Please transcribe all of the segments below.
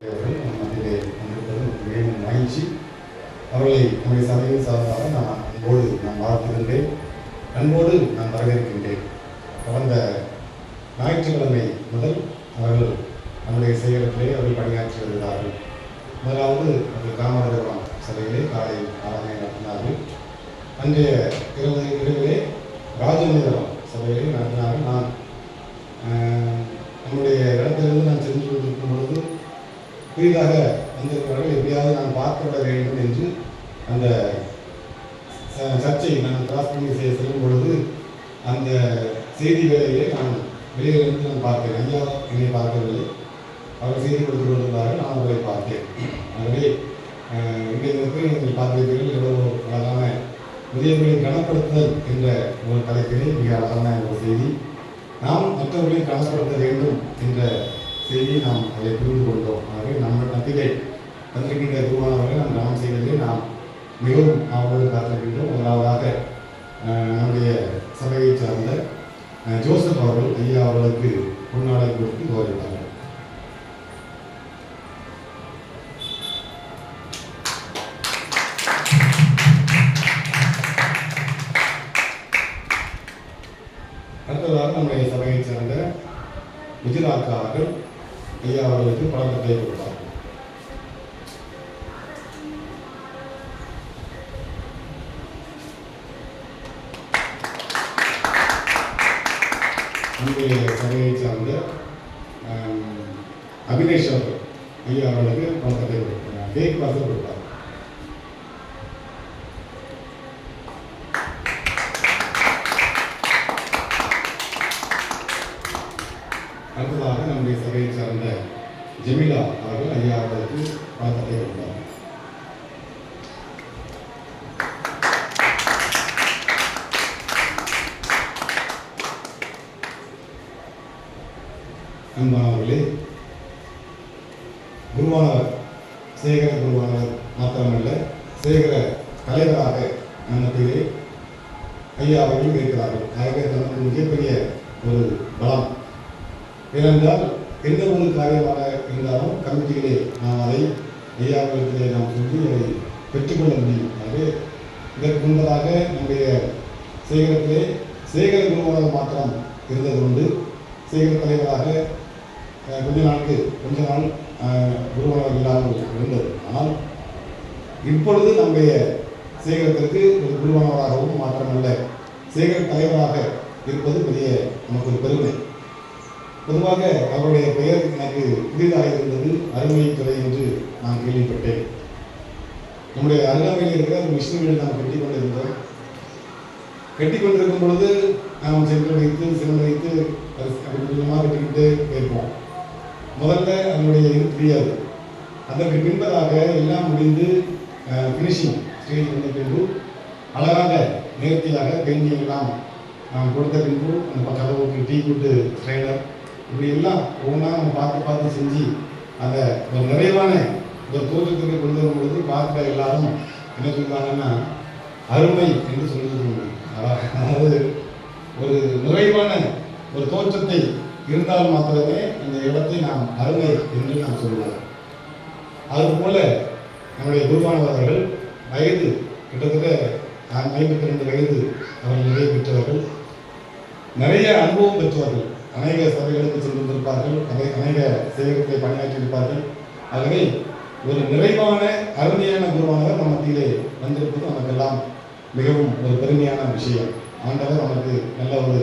மத்தியிலே வந்திருப்பது மிகவும் மகிழ்ச்சி. அவர்களை நம்முடைய சபையின் சார்பாக நான் அன்போடு வாழ்த்துகின்றேன், அன்போடு நான் வரவேற்கின்றேன். கடந்த ஞாயிற்றுக்கிழமை முதல் அவர்கள் நம்முடைய செயலத்திலே அவர்கள் பணியாற்றி வருகிறார்கள். முதலாவது அவர்கள் காமராஜபுரம் சபையிலே காலை ஆராதனை நடத்தினார்கள். அன்றைய இரவிலே ராஜமந்திரம் சபையிலே நடத்தினார்கள். நான் நம்முடைய இடத்திலிருந்து நான் சென்று கொண்டிருக்கும் பொழுது புதிதாக வந்திருக்கிறவர்கள் எப்படியாவது நான் பார்த்துவிட வேண்டும் என்று அந்த சர்ச்சை நான் கிராஸ் பண்ணி செல்லும் பொழுது அந்த செய்தி வேலையிலே நான் வெளியிலிருந்து நான் பார்த்தேன். ஐயா என்னை பார்க்கவில்லை, அவர் செய்தி கொடுத்து கொண்டிருந்தார்கள், நான் அவர்களை பார்த்தேன். ஆகவே இங்கே நீங்கள் பார்த்திருப்பீர்கள், எவ்வளவு அழகான முதியவர்களை கனப்படுத்துதல் என்ற ஒரு தலைப்பிலே மிக அழகான ஒரு செய்தி. நாம் மற்றவர்களை கனப்படுத்த வேண்டும் என்ற செய்தியை நாம் அதை புரிந்து கொண்டோம். ஆகவே நம்ம மத்தியிலே வந்திருக்கின்ற குருவானவர்களை நாம் கவனம் செய்வதிலே நாம் மிகவும் ஆவலோடு காத்திருக்கின்றோம். முதலாவதாக நம்முடைய சபையை சார்ந்த ஜோசப் அவர்கள் ஐயா அவர்களுக்கு பொன்னாடை கொடுத்து கௌரவித்தார்கள். அடுத்ததாக நம்முடைய சபையை சேர்ந்த விஜயராஜ் அவர்கள் ஐயா அவர்களுக்கு பழக்கத்தை கொடுத்தார்கள். நம்முடைய சபையை சார்ந்த அபினேஷ் அவர்கள் ஐயா அவர்களுக்கு பழக்கத்தை கொடுத்தார், கேக் வாசல் கொடுத்தார். அடுத்ததாக நம்முடைய சபையை சார்ந்த ஜெமிலா அவர்கள் ஐயா அவர்களுக்கு பழக்கத்தை கொடுத்தார். அன்பானவர்களே, குருவானவர் சேகர குருவானவர் மாத்திரமல்ல, சேகர தலைவராக நம்மத்திலே ஐயா அவர்களும் இருக்கிறார்கள். ஆகவே நமக்கு மிகப்பெரிய ஒரு பலம். ஏனென்றால் எந்த ஒரு காரியமாக இருந்தாலும் கமிட்டியிலே நாம் அதை ஐயாவிடத்திலே நாம் சொல்லி அதை பெற்றுக்கொள்ள முடியும். ஆகவே இதற்கு முன்பதாக நம்முடைய சேகரத்திலே சேகர குருவானவர் மாத்திரம் இருந்தது கொண்டு சேகர தலைவராக கொஞ்ச நாள் குருவானவர் இல்லாமல் இருந்தது. ஆனால் இப்பொழுது நம்முடைய சேகரத்திற்கு ஒரு குருவானவராகவும் மாற்றமல்ல, சேகர தலைவராக இருப்பது பெரிய நமக்கு ஒரு பெருமை. பொதுவாக அவருடைய பெயர் எனக்கு புதிதாக இருந்தது, அருமைத்துறை என்று நான் கேள்விப்பட்டேன். நம்முடைய அருகாமையில் இருக்கிற ஒரு மிஷின் வீடு நாம் கட்டி கொண்டிருக்கும் பொழுது நாம் சென்று வைத்து சிறந்து வைத்து அப்படி கொஞ்சமாக கட்டிக்கிட்டு போயிருப்போம். முதல்ல அதனுடைய இது தெரியாது. அதற்கு பின்பதாக எல்லாம் முடிந்து ஃபினிஷிங் ஸ்டேஜ் வந்த பின்பு அழகாக நேர்த்தியாக பெயிண்டிங் எல்லாம் கொடுத்த பின்பு அந்த கதவுக்கு டீ கூட்டு ட்ரெயினர் இப்படி எல்லாம் ஒவ்வொன்றா நம்ம பார்த்து செஞ்சு அதை ஒரு நிறைவான ஒரு தோற்றத்துக்கு கொண்டு வரும் பொழுது பார்க்க எல்லாரும் என்ன சொல்லுவாங்கன்னா அருமை என்று சொல்லுவது. அதாவது ஒரு நிறைவான ஒரு தோற்றத்தை இருந்தால் மாத்திரமே அந்த இடத்தை நாம் அருமை என்று நாம் சொல்லுவோம். அதுபோல நம்முடைய குருவானவர்கள் வயது கிட்டத்தட்ட 52 வயது அவர்கள் நிறைவு பெற்றவர்கள், நிறைய அனுபவம் பெற்றவர்கள், அநேக சபைகளுக்கு சென்றிருப்பார்கள், அநேக சேவைகளை பணியாற்றியிருப்பார்கள். ஆகவே ஒரு நிறைவான அருமையான குருவானவர் நம்ம மத்தியிலே வந்திருப்பது நமக்கெல்லாம் மிகவும் ஒரு பெருமையான விஷயம். ஆண்டவர் நமக்கு நல்ல ஒரு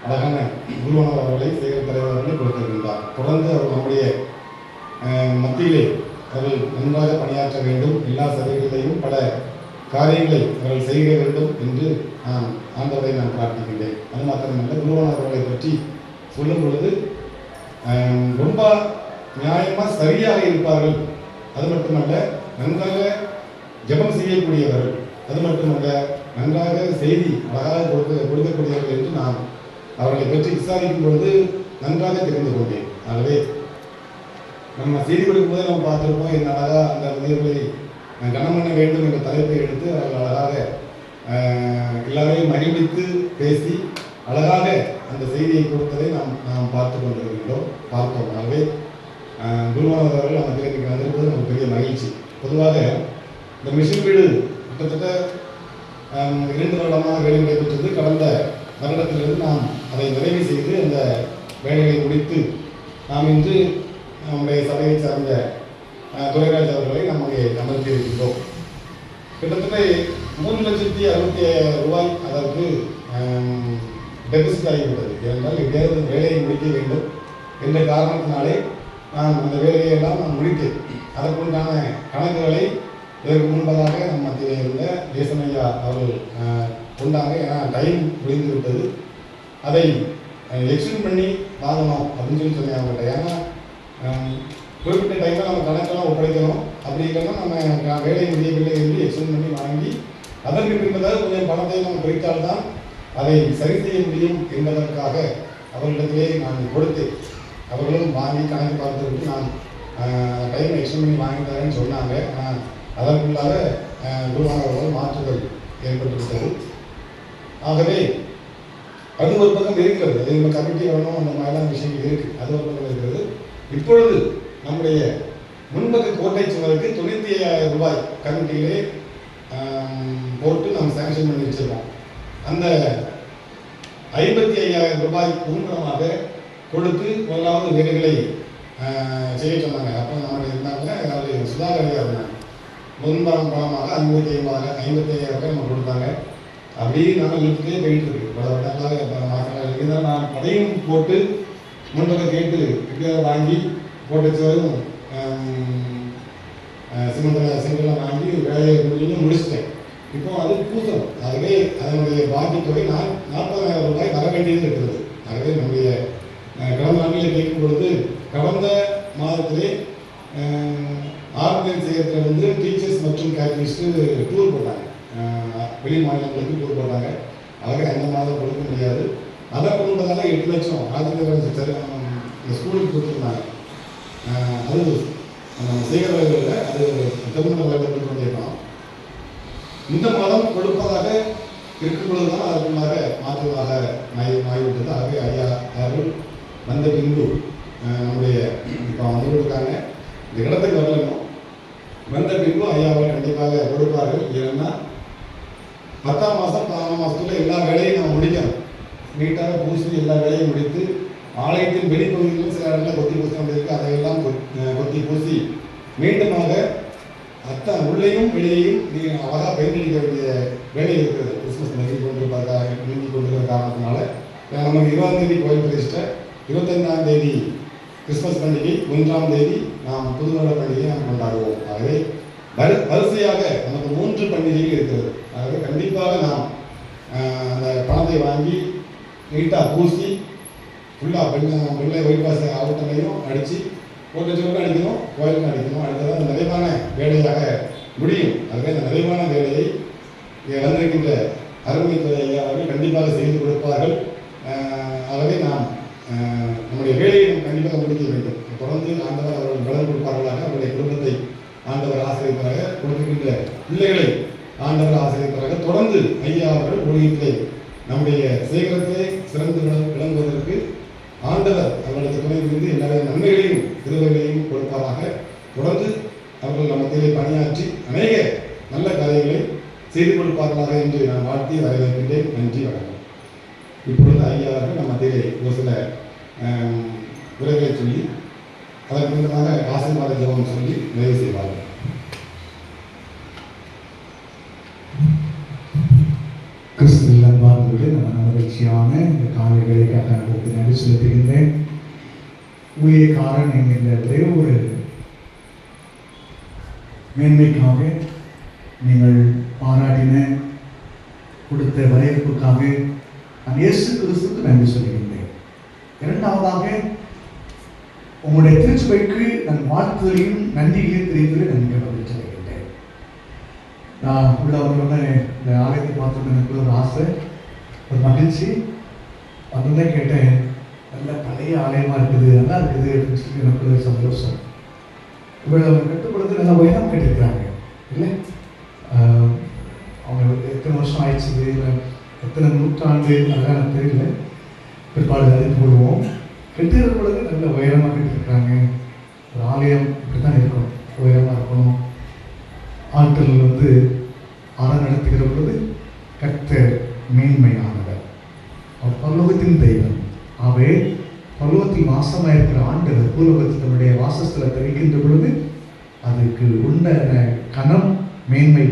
அழகான குருவானவர் அவர்களை சேகர தலைவர்களை கொடுத்திருக்கின்றார். தொடர்ந்து அவர் நம்முடைய மத்தியிலே அவர்கள் நன்றாக பணியாற்ற வேண்டும், எல்லா சபைகளிலேயும் பல காரியங்களை அவர்கள் செய்ய வேண்டும் என்று நான் ஆண்டவரை நான் பிரார்த்திக்கின்றேன். அது மாத்திரமல்ல, குருவானவர் அவர்களை பற்றி சொல்லும் பொழுது ரொம்ப நியாயமாக சரியாக இருப்பார்கள். அது மட்டுமல்ல, நன்றாக ஜெபம் செய்யக்கூடியவர்கள், அது மட்டுமல்ல நன்றாக செய்தி அழகாக கொடுக்கக்கூடியவர்கள் என்று நான் அவர்களை பற்றி விசாரிக்கும் பொழுது நன்றாக தெரிந்து கொண்டேன். ஆகவே நம்ம செய்தி கொடுக்கும் போதே நம்ம பார்த்துருப்போம், என் அழகாக அந்த முதியவர்களை கனம் பண்ண வேண்டும் என்ற தலைப்பை எடுத்து அவர்கள் அழகாக எல்லாரையும் மகிழ்வித்து பேசி அழகாக அந்த செய்தியை கொடுத்ததை நாம் பார்த்து கொண்டிருக்கின்றோம், பார்த்தோம். ஆகவே குருநாதர் அவர்கள் நம்ம தேர்வுக்கு வந்திருப்பது நமக்கு பெரிய மகிழ்ச்சி. பொதுவாக இந்த மிஷின் வீடு கிட்டத்தட்ட 2 வருடமாக வேலை நடைபெற்றது. கடந்த வருடத்திலிருந்து நாம் அதை நிறைவு செய்து அந்த வேலைகளை முடித்து நாம் இன்று நம்முடைய சபையை சார்ந்த துரைராஜ் அவர்களை நம்முடைய அமர்த்தி இருக்கின்றோம். கிட்டத்தட்ட 3,65,000 ரூபாய் அதற்கு டெபிசிட் ஆகிவிட்டது. ஏனென்றால் எப்படியாவது வேலையை முடிக்க வேண்டும் என்ற காரணத்தினாலே நான் அந்த வேலையெல்லாம் நான் முடித்தேன். அதற்குண்டான கணக்குகளை இதற்கு முன்பதாக நம்ம மத்தியில் இருந்த தேசமையா அவர்கள் கொண்டாங்க. ஏன்னா டைம் முடிந்து விட்டது, அதை எக்ஸ்டெண்ட் பண்ணி வாங்கணும் அப்படின்னு சொன்னேன் அவங்கள்ட்ட. ஏன்னா குறிப்பிட்ட டைமில் நம்ம கணக்கெல்லாம் ஒப்படைக்கணும். அப்படி இல்லைன்னா நம்ம வேலை முடியவில்லை என்று எக்ஸ்டெண்ட் பண்ணி வாங்கி அதற்கு பின்பதாக கொஞ்சம் பணத்தை நம்ம குறைத்தால்தான் அதை சரி செய்ய முடியும் என்பதற்காக அவர்களிடத்திலே நான் கொடுத்தேன். அவர்களும் வாங்கி கணக்கு பார்த்துவிட்டு நான் டைம் எக்ஸ்டெண்ட் பண்ணி வாங்கி தரேன்னு சொன்னாங்க. ஆனால் அதற்குள்ளாக குருவானவர்கள் மாற்றுதல் ஏற்பட்டுவிட்டது. ஆகவே அது ஒரு பக்கம் இருக்கிறது. அது நம்ம கமிட்டி வரணும், அந்த மாதிரிலாம் விஷயங்கள் இருக்குது. அது ஒரு பக்கம் இருக்கிறது. இப்பொழுது நம்முடைய முன்பக்க கோட்டை சுவருக்கு 95,000 ரூபாய் கமிட்டியிலே போட்டு நம்ம சேங்ஷன் பண்ணி வச்சிருக்கோம். அந்த 55,000 ரூபாய் முன்கூறமாக கொடுத்து முதலாவது வேலைகளை செய்ய சொன்னாங்க. அப்போ நம்ம இருந்தாங்க, அதாவது சுதாகரியாக இருந்தாங்க. பணமாக 55,000 ரூபாய் நம்ம கொடுத்தாங்க. அப்படியே நாங்கள் இழுத்துட்டே போயிட்டு இருக்கு. பல வட்டங்களாக மாற்றங்கள் இருந்தால் நான் படையும் போட்டு முன்பக்கம் கேட்டு எப்படியாவது வாங்கி போட்டு சிமெண்ட்லாம் வாங்கி வேலையை முடிச்சுட்டேன். இப்போ அது பூசணும். ஆகவே அதனுடைய பாக்கி தொகை 40,000 ரூபாய் வர வேண்டியது இருக்கிறது. ஆகவே நம்முடைய கடந்த நாட்களில் கேட்கும் பொழுது கடந்த மாதத்திலே ஆர்கனைசேஷத்தில் வந்து டீச்சர்ஸ் மற்றும் கேட்டரிஸ்ட்டு டூர் போட்டாங்க. வெளி மாநிலங்களுக்கு டூர் போட்டாங்க. ஆகவே அந்த மாதம் கொடுக்க முடியாது. அதற்கு முன்பதாக 8 லட்சம் ஆர்கனைசர் இந்த ஸ்கூலுக்கு கொடுத்துருந்தாங்க. அது நம்ம செய்கிற வேலைகளில் அது திருமண வேலை பண்ணியிருக்கோம். இந்த மாதம் கொடுப்பதாக இருக்கும் பொழுது தான் அதற்குள்ளாக மாற்றுவதாக மாறிவிட்டது. ஆகவே ஐயா அவர்கள் வந்த பின்பு நம்முடைய இப்போ வந்துருக்காங்க. இந்த இடத்துக்கு வரலணும். வந்த பின்பு ஐயா அவர்கள் கண்டிப்பாக கொடுப்பார்கள். ஏன்னா 10ஆம் மாதம் 11ஆம் மாதத்துக்குள்ள எல்லா வேலையும் நம்ம முடிக்கணும். நீட்டாக பூசி எல்லா வேலையும் முடித்து ஆலயத்தின் வெளிப்பகுதிகளில் சில இடங்களில் கொத்தி பூச வேண்டியிருக்கு. அதையெல்லாம் கொத்தி பூசி மீண்டுமாக உள்ளேயும் வெளியையும் அழகாக பெயிண்ட் அடிக்க வேண்டிய வேலை இருக்கிறது. கிறிஸ்மஸ் நெருங்கி கொண்டிருக்கிற காரணத்தினால நமக்கு 20ஆம் தேதி கோயில் பிரதிஷ்டை, 25ஆம் தேதி கிறிஸ்மஸ் பண்டிகை, 1ஆம் தேதி நாம் புதுவருட பண்டிகையை நாம் கொண்டாடுவோம். ஆகவே வரிசையாக நமக்கு 3 பண்டிகைகள் இருக்கிறது. ஆகவே கண்டிப்பாக நாம் அந்த பணத்தை வாங்கி நீட்டாக பூசி ஃபுல்லாக பிள்ளை ஒயிட் வாஷ் அவுட்டனையும் அடித்து 1 லட்சம் ரூபாய் அடிக்கணும், கோயிலுக்கு அடிக்கணும். அடுத்ததான் அந்த நிறைவான வேலையாக முடியும். ஆகவே அந்த நிறைவான வேலையை வந்திருக்கின்ற அருமைத்துறை ஐயா அவர்கள் கண்டிப்பாக செய்து கொடுப்பார்கள். ஆகவே நாம் நம்முடைய வேலையை நாம் கண்டிப்பாக முடிக்க வேண்டும். தொடர்ந்து ஆண்டவர் அவர்கள் பலன் கொடுப்பார்களாக. அவருடைய குடும்பத்தை ஆண்டவர் ஆசிரியப்பாக, கொடுக்கின்ற பிள்ளைகளை ஆண்டவர் ஆசிரியப்பாக. தொடர்ந்து ஐயா அவர்கள் ஊழியத்திலே நம்முடைய சேகரத்தை சிறந்து விளங்குவதற்கு ஆண்டவர் அவர்களுக்கு துணை புரிந்து எல்லா நன்மைகளையும் திருவைகளையும் கொடுப்பாராக. தொடர்ந்து அவர்கள் நம்மத்திலே பணியாற்றி அநேக நல்ல காரியங்களை செய்து கொடுப்பார்களாக என்று நான் வாழ்த்தி வரவேற்கின்றேன். நன்றி, வணக்கம். இப்பொழுது ஐயா அவர்கள் நம்ம மத்தியிலே ஒரு சில உரைகளை சொல்லி அதற்கு முன்னதாக ஆசீர்வாத ஜெபம் சொல்லி நிறைவு செய்வார்கள். கிறிஸ்துவின் அன்பார்ந்தவர்களே, நம்ம மகிழ்ச்சியான இந்த காலைகளுக்காக நான் நன்றி செலுத்துகின்றேன். ஊழியக்காரன் என்கின்ற ஒரே ஒரு மேன்மைக்காக நீங்கள் பாராட்டின கொடுத்த வரவேற்புக்காக நான் இயேசு கிறிஸ்துவுக்கு நன்றி சொல்கின்றேன். இரண்டாவதாக உங்களுடைய திருச்சபைக்கு நான் வாழ்த்துதலையும் நன்றிகளையும் தெரிவித்து நன்றி சொல்கின்றேன். நான் உள்ளவர்களோட இந்த ஆலயத்தை பார்த்தோம், எனக்கு ஒரு ஆசை, ஒரு மகிழ்ச்சி. அதுதான் கேட்டேன், நல்ல பழைய ஆலயமாக இருக்குது, நல்லா இருக்குது அப்படின்னு சொல்லி எனக்கு ஒரு சந்தோஷம். இவ்வளோ கட்டுப்படுது நல்லா உயரம் கேட்டிருக்கிறாங்க இல்லை? அவங்க எத்தனை வருஷம் ஆயிடுச்சு, இல்லை எத்தனை நூற்றாண்டு அதெல்லாம் எனக்கு தெரியல, பிற்பாடு அறிந்து கொள்வோம். கட்டுகிற பொழுது நல்ல உயரமாக கட்டிருக்கிறாங்க. ஒரு ஆலயம் இப்படி தான் இருக்கணும், உயரமாக இருக்கணும். ஆட்கள் அறம் நடத்துகிற பொழுது கர்த்தர் மேன்மையானவர், அவர் பரலோகத்தின் தெய்வம். ஆகவே பரலோகத்தில் வாசமாக இருக்கிற ஆண்டவர் பூலோகத்தில் தன்னுடைய வாசஸ்தலத்தை வைக்கின்ற பொழுது அதுக்கு உண்டான கனம் மேன்மை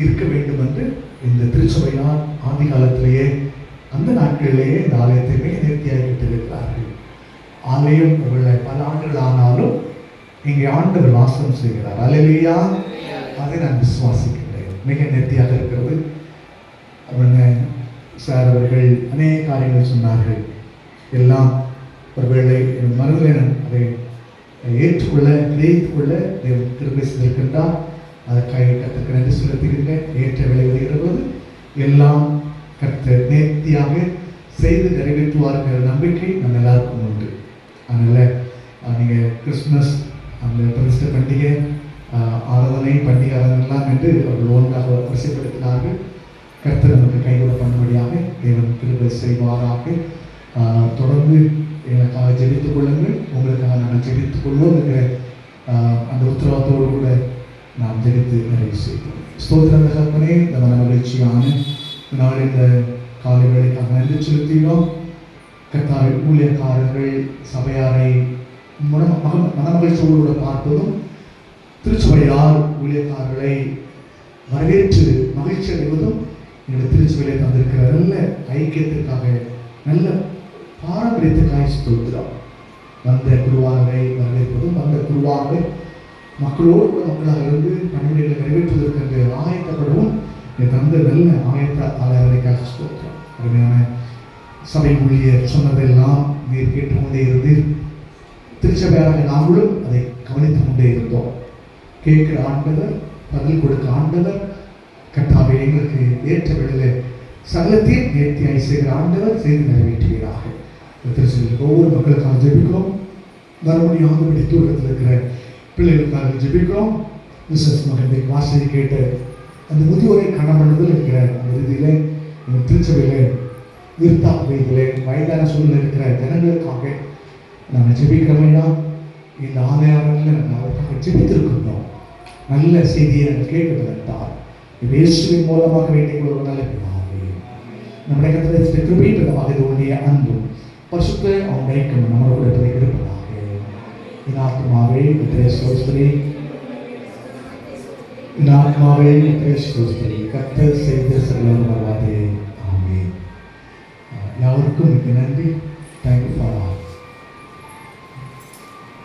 இருக்க வேண்டும் என்று இந்த திருச்சபையார் ஆதி காலத்திலேயே அந்த நாட்களிலேயே இந்த ஆலயத்தை நேர்த்தியாக கட்டியிருக்கிறார்கள். ஆலயம் உள்ள பல ஆண்டுகள் ஆனாலும் இங்கே ஆண்டவர் வாசம் செய்கிறார். அல்லேலூயா. அதை நான் விசுவாசிக்கிறேன். மிக நேர்த்தியாக இருக்கிறது. அவங்க சார் அவர்கள் அநேக காரியங்கள் சொன்னார்கள். எல்லாம் ஒருவேளை என் மனதில் நான் அதை ஏற்றுக்கொள்ள கிரகித்துக்கொள்ள திருப்பி செய்திருக்கின்றார். அதற்காக கர்த்தருக்கு நன்றி செலுத்துகின்றேன். ஏற்ற விலை வருகிற போது எல்லாம் கர்த்தர் நேர்த்தியாக செய்து நிறைவேற்றுவார்கிற நம்பிக்கை நம்ம எல்லாருக்கும் உண்டு. அதனால் நீங்கள் கிறிஸ்மஸ் அந்த பிரதிஷ்ட பண்டிகை ஆராதனை பண்டிகை ஆராதனைலாம் என்று அவர்கள் ஒன்றாக வரிசைப்படுத்தினார்கள். கர்த்தர் நமக்கு கைகூட பண்ணும்படியாக தேவன் கிருபை செய்வாராக. தொடர்ந்து எனக்காக ஜெபித்துக் கொள்ளுங்கள். உங்களுக்காக நாங்கள் ஜெபித்துக் கொள்வோம் என்கிற அந்த உத்தரவாதத்தோடு கூட நாம் ஜெபித்து நிறைவு செய்வோம். ஸ்தோத்திரம் தகப்பனே, இந்த மன மகிழ்ச்சியான நாள் இந்த காலை வேளைக்காக நன்றி செலுத்தினோம். கர்த்தாவை ஊழியக்காரர்கள் சபையாரை மனமகிழ்ச்சியோடு பார்ப்பதும், திருச்சபையார் ஊழியக்காரர்களை வரவேற்று மகிழ்ச்சி அடைவதும் எங்கள் திருச்சபையிலே தந்திருக்கிற நல்ல ஐக்கியத்திற்காக, நல்ல பாரம்பரியத்துக்காக ஸ்தோத்திரம். வந்த குருவானரை வரவேற்பதும், வந்த குருவானரை மக்களோடு மக்களாக இருந்து பணிவிடைகளை நிறைவேற்றுவதற்கு என்று ஆயத்தப்படவும் தந்த நல்ல ஆயத்த ஆலயங்களுக்காக ஸ்தோத்திரம். அருமையான சபை ஊழியர் சொன்னதெல்லாம் நீர் கேட்டுக்கொண்டே இருந்து திருச்சபையாக நாங்களும் அதை கவனித்துக் கொண்டே இருந்தோம். கேட்கிற ஆண்டவர், பதில் கொடுக்க ஆண்டவர், கர்த்தாவே எங்களுக்கு ஏற்ற வேளையில் சகலத்தையும் நேர்த்தியாய் செய்கிற ஆண்டவர் செய்து நிறைவேற்றுகிறாக. திருச்சபையில் ஒவ்வொரு மக்களுக்காக ஜெபிக்கிறோம். மறுபடியும் தூரத்தில் இருக்கிற பிள்ளைகளுக்காக ஜெபிக்கிறோம். மிஸ்ஸஸ் மகந்தை வாசனை கேட்ட அந்த முதியோரை கணவனதில் இருக்கிற அந்த இறுதியிலே எங்கள் திருச்சபையிலே விருத்தாப்பு வயதிலே வயதான சூழ்நிலை இருக்கிற ஜனங்களுக்காக நாங்கள் ஜெபிக்கிறோமையா. இந்த ஆலயாவில் நாங்கள் அவருக்காக ஜெபித்திருக்கின்றோம். நல்ல செய்தியை நாங்கள் கேட்கப்பட்டார். இயேசுவின் மூலமாக வேண்டிக் கொள்வது நல்ல பிதாவே. நம்முடைய கர்த்தருடைய கிருபை பிரதமாக இது உடைய அன்பும் பரிசுத்த அவனுடைய ஐக்கியம் நம்மளோட இருப்பதாக. இந்த ஆத்மாவே சோஸ்திரி, இந்த ஆத்மாவே சோஸ்திரி, கர்த்தர் செய்த சகல மறவாதே. ஆமென். யாருக்கும் மிக நன்றி. Thank you for